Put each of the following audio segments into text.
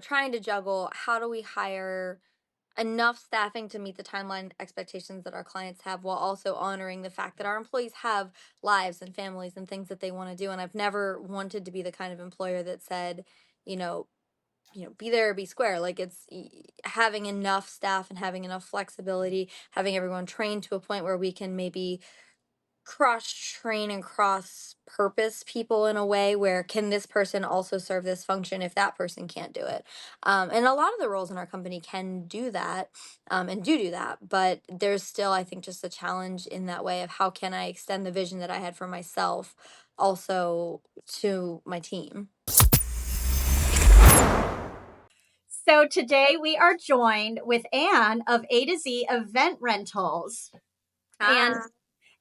trying to juggle how do we hire enough staffing to meet the timeline expectations that our clients have while also honoring the fact that our employees have lives and families and things that they want to do. And I've never wanted to be the kind of employer that said, you know, be there or be square. Like having enough staff and having enough flexibility, having everyone trained to a point where we can maybe cross train and cross purpose people in a way where can this person also serve this function if that person can't do it. And a lot of the roles in our company can do that, and do that, but there's still, I think, just a challenge in that way of how can I extend the vision that I had for myself also to my team. So today we are joined with Anne of A to Z Event Rentals. And Ah.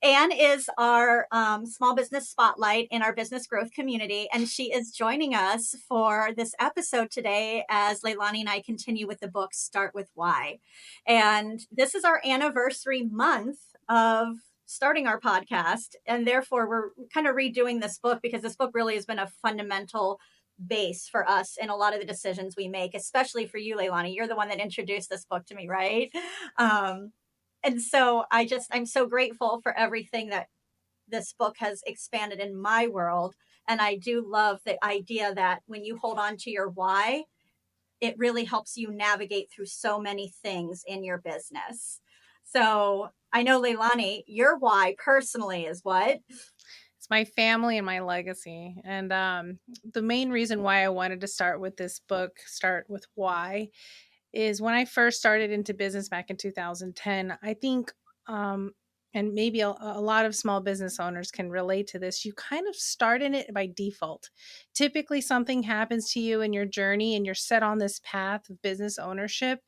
Anne is our small business spotlight in our business growth community. And she is joining us for this episode today as Leilani and I continue with the book Start With Why. And this is our anniversary month of starting our podcast. And therefore, we're kind of redoing this book because this book really has been a fundamental base for us in a lot of the decisions we make, especially for you, Leilani. You're the one that introduced this book to me, right? And so I'm so grateful for everything that this book has expanded in my world. And I do love the idea that when you hold on to your why, it really helps you navigate through so many things in your business. So I know, Leilani, your why personally is what? It's my family and my legacy. And the main reason why I wanted to start with this book, Start With Why, is when I first started into business back in 2010. I think, and maybe a lot of small business owners can relate to this, you kind of start in it by default. Typically, something happens to you in your journey and you're set on this path of business ownership.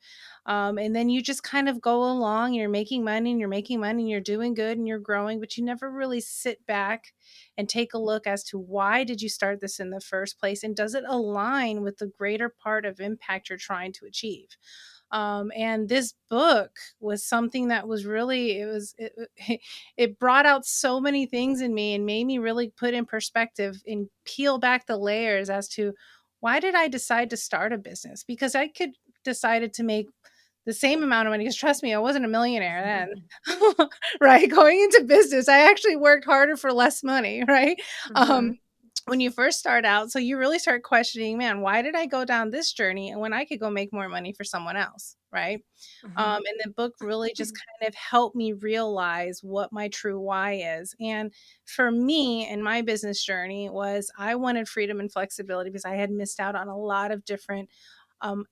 And then you just kind of go along, and you're making money and you're making money and you're doing good and you're growing, but you never really sit back and take a look as to why did you start this in the first place, and does it align with the greater part of impact you're trying to achieve. And this book was something that was really, it brought out so many things in me and made me really put in perspective and peel back the layers as to why did I decide to start a business. Because I could decided to make the same amount of money, because trust me, I wasn't a millionaire then. Right, going into business, I actually worked harder for less money, right? Mm-hmm. When you first start out, so you really start questioning, man, why did I go down this journey and when I could go make more money for someone else, right? Mm-hmm. And the book really just kind of helped me realize what my true why is. And for me in my business journey was I wanted freedom and flexibility because I had missed out on a lot of different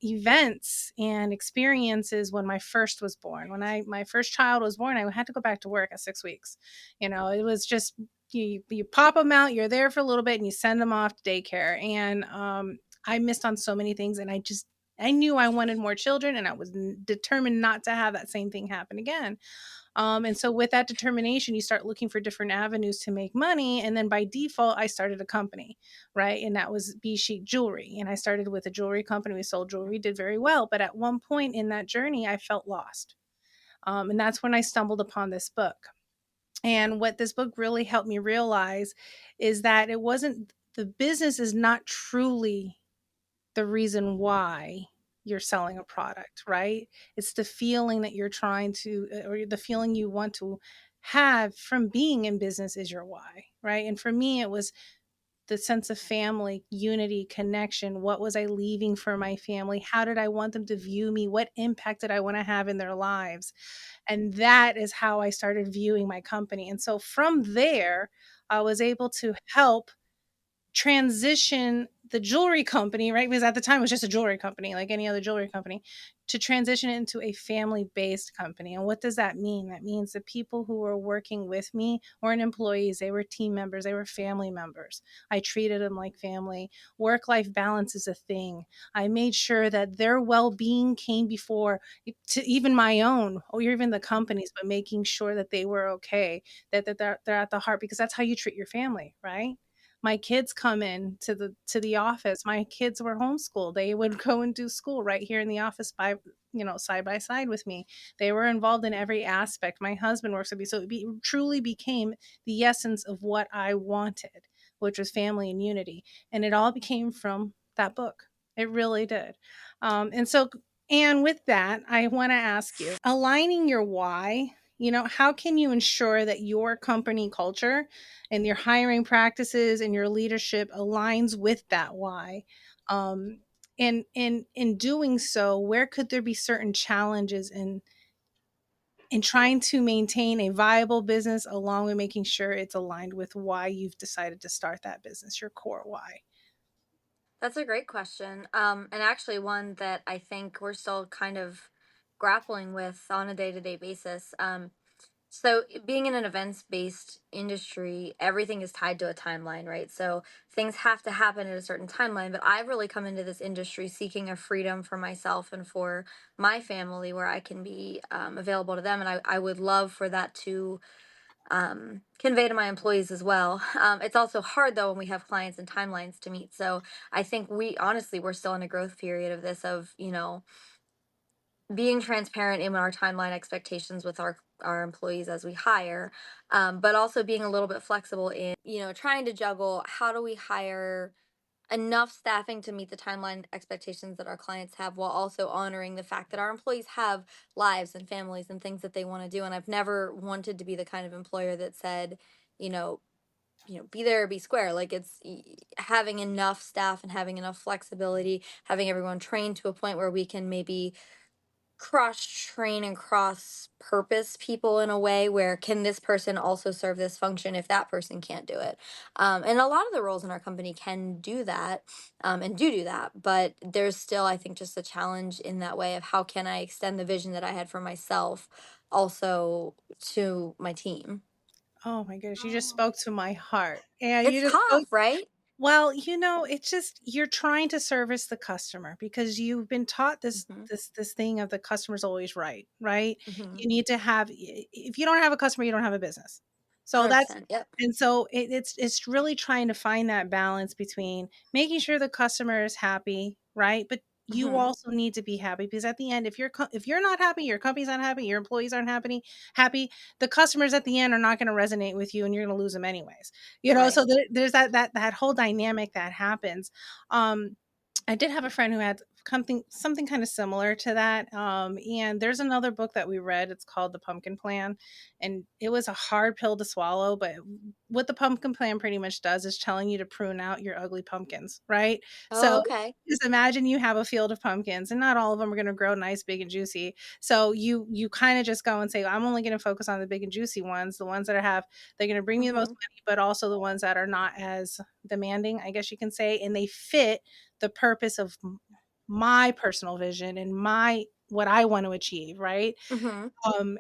events and experiences when my first was born. When my first child was born, I had to go back to work at 6 weeks. It was just you pop them out, you're there for a little bit, and you send them off to daycare. And I missed on so many things, and I knew I wanted more children, and I was determined not to have that same thing happen again. And so with that determination, you start looking for different avenues to make money. And then by default, I started a company, right? And that was B Chic Jewelry. And I started with a jewelry company. We sold jewelry, did very well. But at one point in that journey, I felt lost. And that's when I stumbled upon this book. And what this book really helped me realize is that the business is not truly the reason why you're selling a product, right? It's the feeling that you're trying to, or the feeling you want to have from being in business is your why, right? And for me, it was the sense of family, unity, connection. What was I leaving for my family? How did I want them to view me? What impact did I want to have in their lives? And that is how I started viewing my company. And so from there, I was able to help transition the jewelry company, right? Because at the time it was just a jewelry company, like any other jewelry company, to transition it into a family based company. And what does that mean? That means the people who were working with me weren't employees, they were team members, they were family members. I treated them like family. Work life balance is a thing. I made sure that their well being came before to even my own or even the companies, but making sure that they were okay, that they're at the heart, because that's how you treat your family, right? My kids come in to the office. My kids were homeschooled. They would go and do school right here in the office side by side with me. They were involved in every aspect. My husband works with me. So truly became the essence of what I wanted, which was family and unity. And it all became from that book. It really did. And so, and with that, I want to ask you, aligning your why, how can you ensure that your company culture and your hiring practices and your leadership aligns with that why? Um, and in doing so, where could there be certain challenges in trying to maintain a viable business along with making sure it's aligned with why you've decided to start that business, your core why? That's a great question. And actually one that I think we're still kind of grappling with on a day-to-day basis. So being in an events-based industry, everything is tied to a timeline, right? So things have to happen at a certain timeline, but I've really come into this industry seeking a freedom for myself and for my family where I can be available to them. And I would love for that to convey to my employees as well. It's also hard though when we have clients and timelines to meet. So I think we honestly we're still in a growth period of this of being transparent in our timeline expectations with our employees as we hire, but also being a little bit flexible in trying to juggle how do we hire enough staffing to meet the timeline expectations that our clients have while also honoring the fact that our employees have lives and families and things that they want to do. And I've never wanted to be the kind of employer that said, you know be there or be square. Like having enough staff and having enough flexibility, having everyone trained to a point where we can maybe cross train and cross purpose people in a way where can this person also serve this function if that person can't do it. And a lot of the roles in our company can do that, and do that, but there's still I think just a challenge in that way of how can I extend the vision that I had for myself also to my team. Oh my goodness, you just spoke to my heart. And you It's just spoke. tough, right? Well, it's just you're trying to service the customer because you've been taught Hmm. this thing of the customer's always right, right? Hmm. You need to have if you don't have a customer, you don't have a business. So that's 100%. Yep. and so it's really trying to find that balance between making sure the customer is happy, right? But you Hmm. also need to be happy because at the end, if you're not happy, your company's not happy, your employees aren't happy, the customers at the end are not going to resonate with you, and you're going to lose them anyways. Right. So there's that whole dynamic that happens. um I did have a friend who had something kind of similar to that. And there's another book that we read. It's called The Pumpkin Plan, and it was a hard pill to swallow. But what the pumpkin plan pretty much does is telling you to prune out your ugly pumpkins, right? Oh, So okay. just imagine you have a field of pumpkins, and not all of them are going to grow nice, big, and juicy. So you kind of just go and say, I'm only going to focus on the big and juicy ones, the ones that they're going to bring me the most Hmm. money, but also the ones that are not as demanding, I guess you can say, and they fit the purpose of my personal vision and my what I want to achieve, right? Hmm.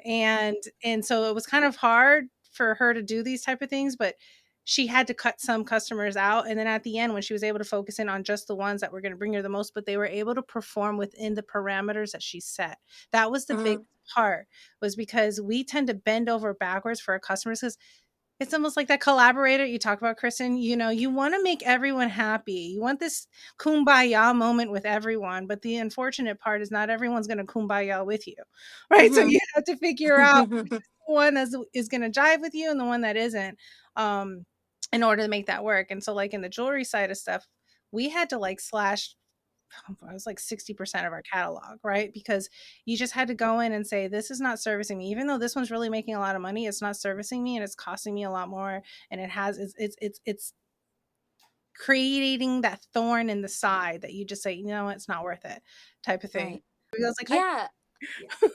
And so it was kind of hard for her to do these type of things, but she had to cut some customers out. And then at the end, when she was able to focus in on just the ones that were going to bring her the most, but they were able to perform within the parameters that she set. That was the big Hmm. part, was because we tend to bend over backwards for our customers because it's almost like that collaborator you talk about, Kristen. You want to make everyone happy. You want this kumbaya moment with everyone. But the unfortunate part is not everyone's going to kumbaya with you, right? So Hmm. you have to figure out which is the one that is going to jive with you and the one that isn't, um, in order to make that work. And so, like in the jewelry side of stuff, we had to like slash, I was like 60% of our catalog, right? Because you just had to go in and say, this is not servicing me. Even though this one's really making a lot of money, it's not servicing me and it's costing me a lot more. And it's creating that thorn in the side that you just say, it's not worth it type of thing. Right. I was like, Yeah.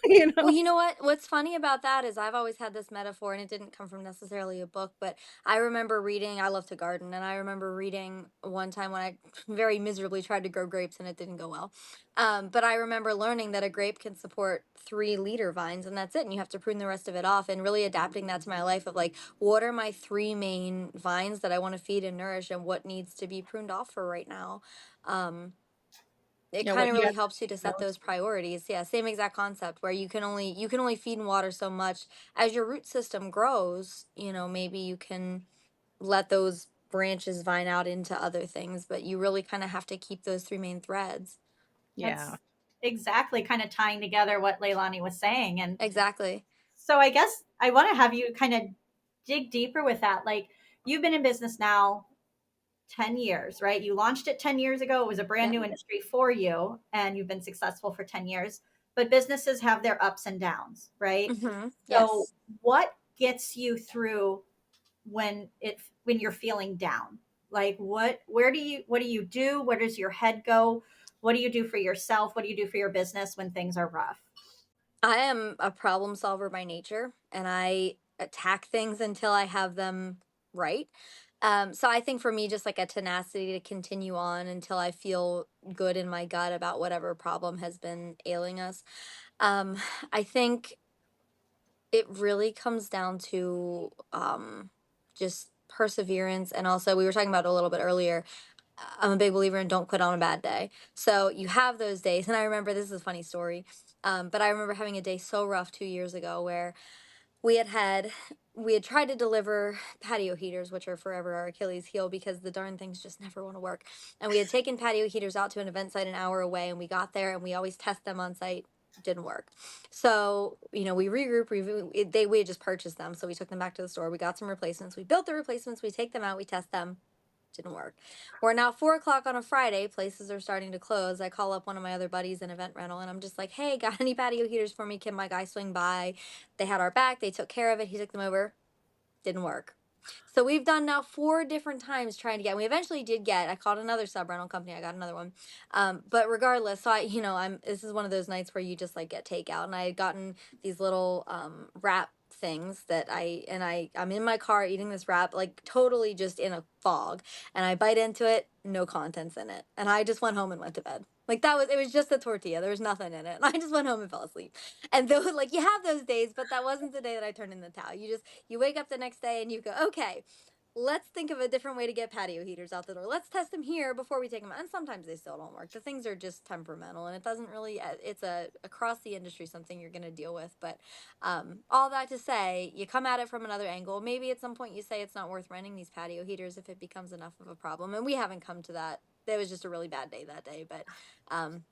you Well, know, you know what? What's funny about that is I've always had this metaphor, and it didn't come from necessarily a book, but I remember reading, I love to garden, and I remember reading one time when I very miserably tried to grow grapes and it didn't go well. But I remember learning that a grape can support 3 liter vines, and that's it. And you have to prune the rest of it off, and really adapting that to my life of like, what are my 3 main vines that I want to feed and nourish, and what needs to be pruned off for right now. Um, it kind what of you really got. helps you to set those priorities. Yeah, same exact concept where you can only feed and water so much as your root system grows. Maybe you can let those branches vine out into other things, but you really kind of have to keep those 3 main threads. Yeah. That's exactly kind of tying together what Leilani was saying. And Exactly. so I guess I want to have you kind of dig deeper with that. Like, you've been in business now 10 years, right? You launched it 10 years ago. It was a brand Yep. new industry for you, and you've been successful for 10 years. But businesses have their ups and downs, right? So, Yes. what gets you through when you're feeling down? Like what do you do? Where does your head go? What do you do for yourself? What do you do for your business when things are rough? I am a problem solver by nature, and I attack things until I have them right. So I think for me, just like a tenacity to continue on until I feel good in my gut about whatever problem has been ailing us. Um, I think it really comes down to just perseverance. And also, we were talking about it a little bit earlier. I'm a big believer in don't quit on a bad day. So you have those days. And I remember, this is a funny story, but I remember having a day so rough 2 years ago where we had had we had tried to deliver patio heaters, which are forever our Achilles heel because the darn things just never want to work. And we had taken patio heaters out to an event site an hour away, and we got there and we always test them on site. Didn't work. So, we regrouped. We had just purchased them, so we took them back to the store. We got some replacements. We built the replacements. We take them out. We test them. Didn't work. We're now 4 o'clock on a Friday. Places are starting to close. I call up one of my other buddies in event rental, and I'm just like, "Hey, got any patio heaters for me? Can my guy swing by?" They had our back. They took care of it. He took them over. Didn't work. So we've done now 4 different times trying to get. We eventually did get. I called another sub rental company. I got another one. But regardless, so I'm. This is one of those nights where you just like get takeout, and I had gotten these little wrap things that I'm in my car eating this wrap, like totally just in a fog, and I bite into it, no contents in it, and I just went home and went to bed. Like that was it was just a tortilla. There was nothing in it. And I just went home and fell asleep. And though like you have those days, but that wasn't the day that I turned in the towel. You wake up the next day and you go, okay, let's think of a different way to get patio heaters out the door. Let's test them here before we take them out. And sometimes they still don't work. The things are just temperamental, and it doesn't really. It's a across the industry something you're going to deal with. But all that to say, you come at it from another angle. Maybe at some point you say it's not worth renting these patio heaters if it becomes enough of a problem. And we haven't come to that. It was just a really bad day that day. But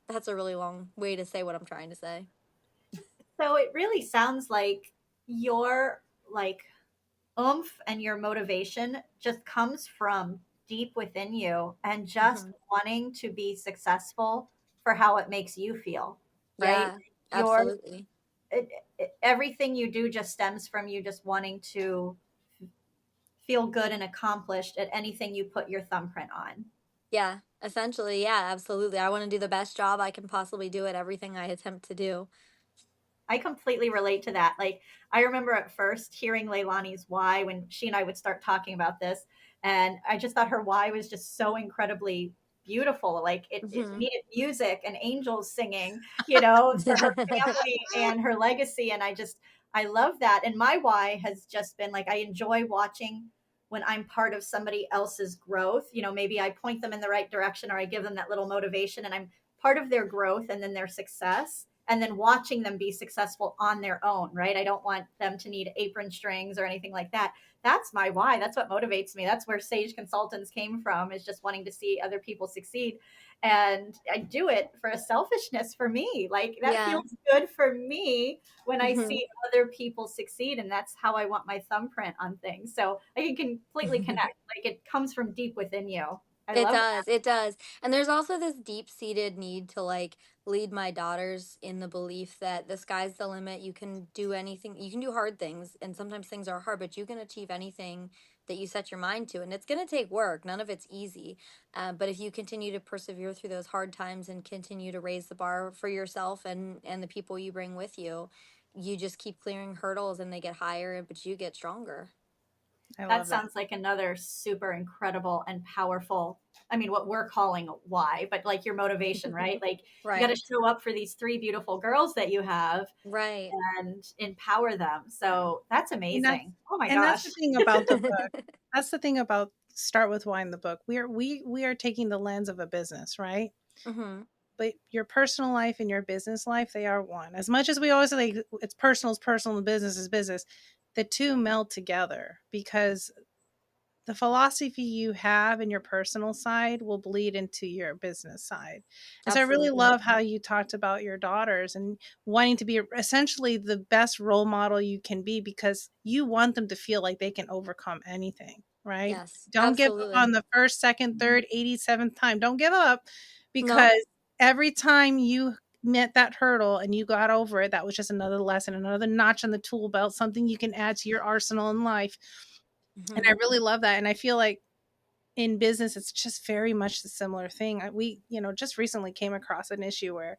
that's a really long way to say what I'm trying to say. So it really sounds like your like oomph and your motivation just comes from deep within you and just Hmm. wanting to be successful for how it makes you feel, right? Yeah, Your absolutely. everything you do just stems from you just wanting to feel good and accomplished at anything you put your thumbprint on. Yeah, essentially, yeah, absolutely. I want to do the best job I can possibly do at everything I attempt to do. I completely relate to that. Like, I remember at first hearing Leilani's why when she and I would start talking about this. And I just thought her why was just so incredibly beautiful. Like, it Hmm. needed music and angels singing, for her family and her legacy. And I love that. And my why has just been like, I enjoy watching when I'm part of somebody else's growth. Maybe I point them in the right direction or I give them that little motivation and I'm part of their growth and then their success and then watching them be successful on their own, right? I don't want them to need apron strings or anything like that. That's my why. That's what motivates me. That's where Sage Consultants came from, is just wanting to see other people succeed. And I do it for a selfishness for me. Like that Yeah. feels good for me when I Hmm. see other people succeed. And that's how I want my thumbprint on things. So I can completely connect. Like it comes from deep within you. I It love does. It does. And there's also this deep-seated need to like lead my daughters in the belief that the sky's the limit. You can do anything. You can do hard things, and sometimes things are hard, but you can achieve anything that you set your mind to. And it's going to take work. None of it's easy. But if you continue to persevere through those hard times and continue to raise the bar for yourself and the people you bring with you, you just keep clearing hurdles and they get higher, but you get stronger. I that love that. sounds like another super incredible and powerful. I mean, what we're calling why, but like your motivation, right? Like you got to Right. show up for these three beautiful girls that you have Right. and empower them. So that's And amazing. that's Oh my and that's gosh. the thing about the book. That's the thing about Start With Why in the book. We are taking the lens of a business, right? Hmm. But your personal life and your business life, they are one. As much as we always say like, it's personal, and business is business, the two meld together because the philosophy you have in your personal side will bleed into your business side. And so I really Absolutely. love how you talked about your daughters and wanting to be essentially the best role model you can be because you want them to feel like they can overcome anything. right? Yes, Don't give up absolutely. on the first, second, third, 87th time. Don't give up, No. because every time you met that hurdle and you got over it, that was just another lesson, another notch on the tool belt, something you can add to your arsenal in life. And I Mhm. really love that. And I feel like in business, it's just very much the similar thing. We, just recently came across an issue where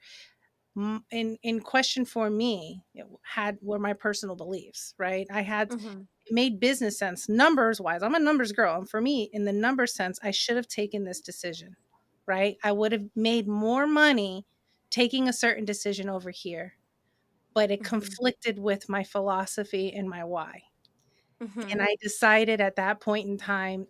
in question for me, were my personal beliefs, right? I had Mhm. it made business sense numbers wise. I'm a numbers girl. And for me, in the number sense, I should have taken this decision, right? I would have made more money taking a certain decision over here, but it Mhm. conflicted with my philosophy and my why. And Mhm. I decided at that point in time,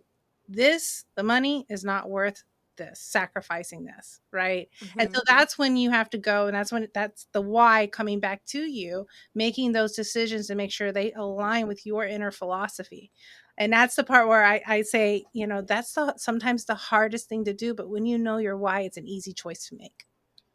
the money is not worth this, sacrificing this, right? And so Mhm. that's when you have to go, and that's the why coming back to you, making those decisions to make sure they align with your inner philosophy. And that's the part where I say, that's sometimes the hardest thing to do, but when you know your why, it's an easy choice to make.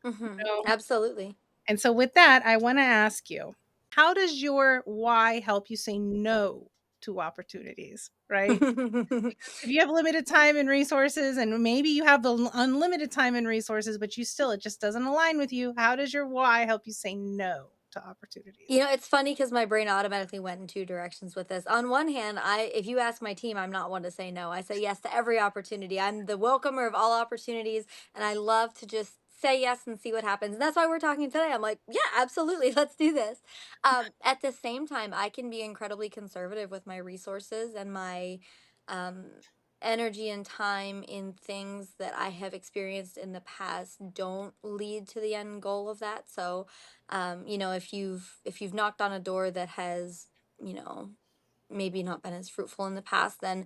Mhm. You know? Absolutely. And so with that, I want to ask you, how does your why help you say no to opportunities, right? Because if you have limited time and resources, and maybe you have the unlimited time and resources, but it just doesn't align with you, how does your why help you say no to opportunities? It's funny because my brain automatically went in two directions with this. On one hand, if you ask my team, I'm not one to say no. I say yes to every opportunity. I'm the welcomer of all opportunities, and I love to just say yes and see what happens. And that's why we're talking today. I'm like, yeah, absolutely, let's do this. At the same time, I can be incredibly conservative with my resources and my um, energy and time in things that I have experienced in the past don't lead to the end goal of that. So if you've knocked on a door that has, you know maybe not been as fruitful in the past, then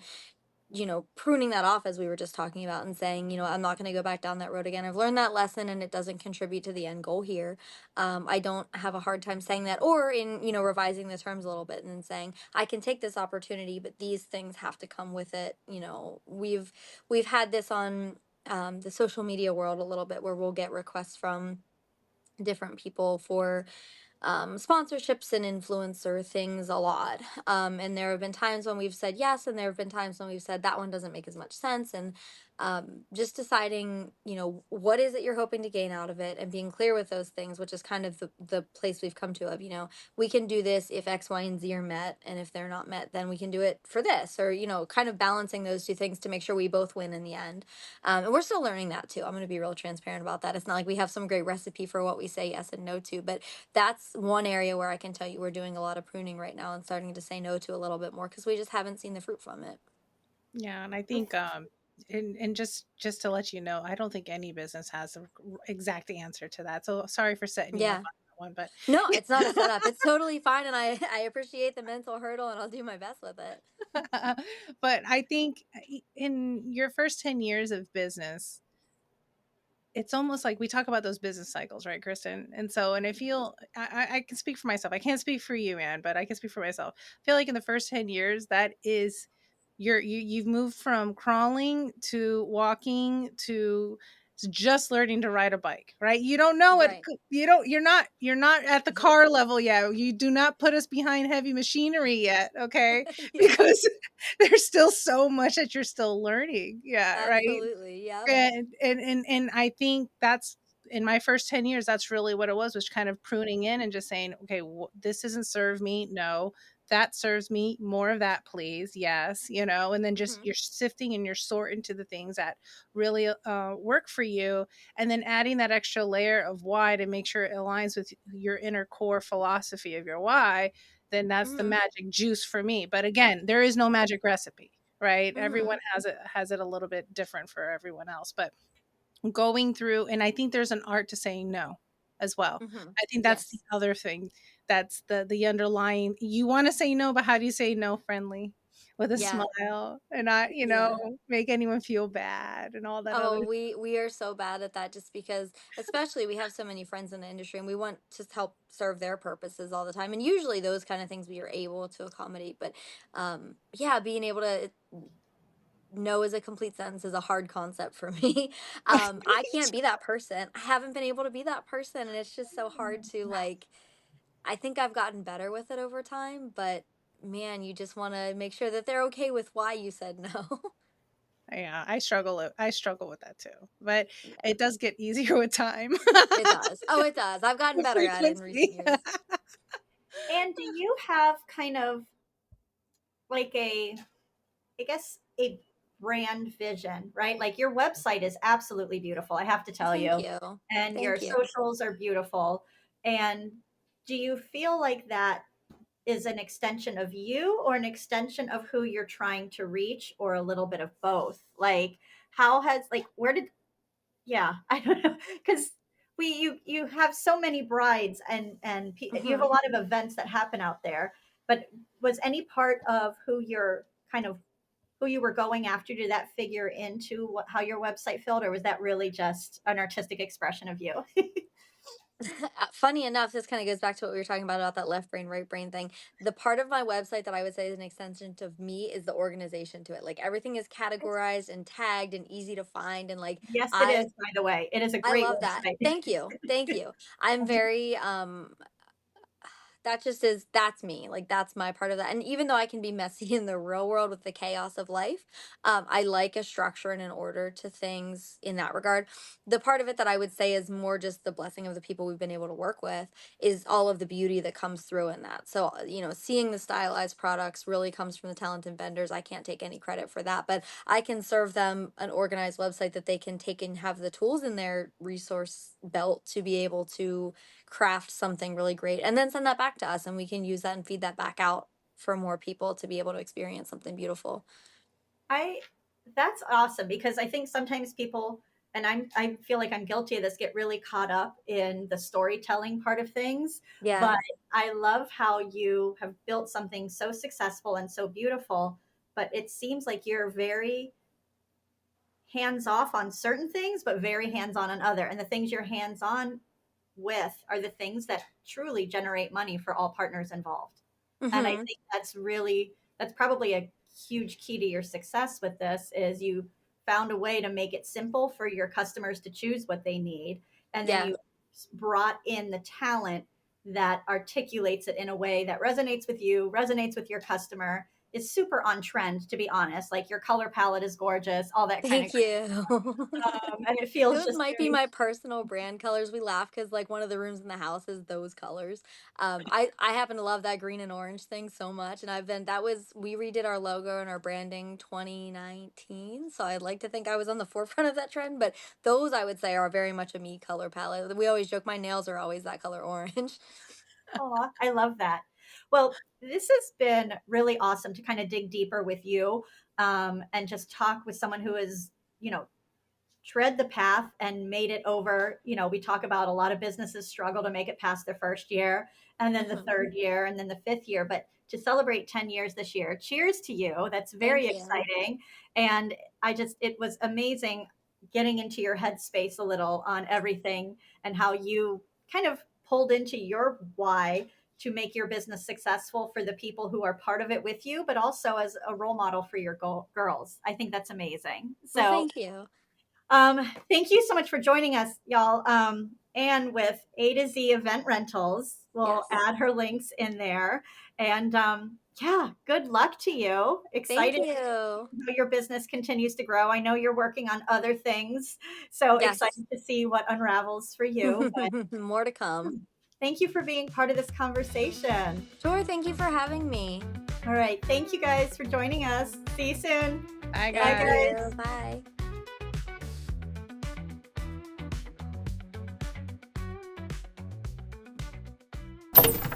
pruning that off, as we were just talking about, and saying, I'm not going to go back down that road again. I've learned that lesson and it doesn't contribute to the end goal here. I don't have a hard time saying that, or in, revising the terms a little bit and then saying, I can take this opportunity, but these things have to come with it. We've had this on the social media world a little bit, where we'll get requests from different people for sponsorships and influencer things a lot. And there have been times when we've said yes, and there have been times when we've said that one doesn't make as much sense. And just deciding, what is it you're hoping to gain out of it, and being clear with those things, which is kind of the place we've come to of, we can do this if X, Y, and Z are met. And if they're not met, then we can do it for this, or, kind of balancing those two things to make sure we both win in the end. And we're still learning that too. I'm going to be real transparent about that. It's not like we have some great recipe for what we say yes and no to, but that's one area where I can tell you we're doing a lot of pruning right now and starting to say no to a little bit more, because we just haven't seen the fruit from it. Yeah, and I think and just to let you know, I don't think any business has an exact answer to that. So sorry for setting you up Yeah. on that No, one, it's not a setup. It's totally fine. And I appreciate the mental hurdle, and I'll do my best with it. but but I think in your first 10 years of business, it's almost like we talk about those business cycles, right, Kristen? And I feel I can speak for myself. I can't speak for you, man, but I can speak for myself. I feel like in the first 10 years, that is you've moved from crawling to walking to just learning to ride a bike, right? You don't know it. Right. You're not at the car level yet. You do not put us behind heavy machinery yet, okay? Yeah. Because there's still so much that you're still learning. Yeah, right. Absolutely. Yep. And I think that's in my first 10 years, that's really what it was kind of pruning in and just saying, okay, this doesn't serve me. No, that serves me. More of that, please. Yes. And then just Hmm. you're sifting and you're sorting to the things that really work for you. And then adding that extra layer of why to make sure it aligns with your inner core philosophy of your why. Then that's the Hmm. magic juice for me. But again, there is no magic recipe, right? Everyone Hmm. has it a little bit different for everyone else, but going through, and I think there's an art to saying no as well. Hmm. I think that's the Yes. other thing. That's the underlying, you want to say no, but how do you say no friendly with a Yeah. smile and not, Yeah. make anyone feel bad and all that other. Oh, we are so bad at that, just because, especially, we have so many friends in the industry, and we want to help serve their purposes all the time. And usually those kind of things we are able to accommodate. But yeah, being able to know as a complete sentence is a hard concept for me. I can't be that person. I haven't been able to be that person, and it's just so hard to, like, I think I've gotten better with it over time, but man, you just want to make sure that they're okay with why you said no. Yeah, I struggle with that too. But Yeah, it does get easier with time. it does. Oh, it does. I've gotten The better at it in recent frequency. years. And do you have kind of like I guess, a brand vision, right? Like your website is absolutely beautiful, I have to tell Thank you. you. And your Thank you. socials are beautiful. And do you feel like that is an extension of you or an extension of who you're trying to reach or a little bit of both? Like how has like where did yeah, I don't know cuz you have so many brides and you have a Hmm. lot of events that happen out there. But was any part of who you're kind of who you were going after, did that figure into how your website felt, or was that really just an artistic expression of you? Funny enough, this kind of goes back to what we were talking about that left brain, right brain thing. The part of my website that I would say is an extension of me is the organization to it. Like everything is categorized and tagged and easy to find. And like Yes, it I is, by the way. It is a I great love that. website. Thank you. Thank you. I'm very that just is that's me, like that's my part of that. And even though I can be messy in the real world with the chaos of life, I like a structure and an order to things in that regard. The part of it that I would say is more just the blessing of the people we've been able to work with is all of the beauty that comes through in that. So seeing the stylized products really comes from the talented vendors. I can't take any credit for that, but I can serve them an organized website that they can take and have the tools in their resource belt to be able to craft something really great and then send that back to us, and we can use that and feed that back out for more people to be able to experience something beautiful. I That's awesome because I think sometimes people, and I feel like I'm guilty of this, get really caught up in the storytelling part of things. Yeah. But I love how you have built something so successful and so beautiful, but it seems like you're very hands off on certain things, but very hands on other. And the things you're hands on with are the things that truly generate money for all partners involved. And I Hmm. think that's probably a huge key to your success with this is you found a way to make it simple for your customers to choose what they need. And then Yeah. you brought in the talent that articulates it in a way that resonates with you, resonates with your customer, is super on trend, to be honest. Like your color palette is gorgeous, all that kind of Thank you. and it feels Those just might be very my personal brand colors. We laugh because like one of the rooms in the house is those colors. I happen to love that green and orange thing so much, and we redid our logo and our branding 2019. So I'd like to think I was on the forefront of that trend, but those I would say are very much a me color palette. We always joke my nails are always that color orange. Aw, I love that. Well, this has been really awesome to kind of dig deeper with you and just talk with someone who is, you know, tread the path and made it over. We talk about a lot of businesses struggle to make it past their first year and then the Mhm. third year and then the fifth year. But to celebrate 10 years this year, cheers to you. That's very Thank you. exciting. And it was amazing getting into your headspace a little on everything and how you kind of pulled into your why to make your business successful for the people who are part of it with you, but also as a role model for your girls. I think that's amazing. Well, So, thank you. thank you so much for joining us, y'all. And with A to Z Event Rentals, we'll Yes. add her links in there. And yeah, good luck to you. Thank Excited you. how your business continues to grow. I know you're working on other things, so Yes. excited to see what unravels for you. But More to come. thank you for being part of this conversation. Sure. Thank you for having me. All right, thank you guys for joining us. See you soon. Bye, Bye, Thank guys. you. Bye. guys.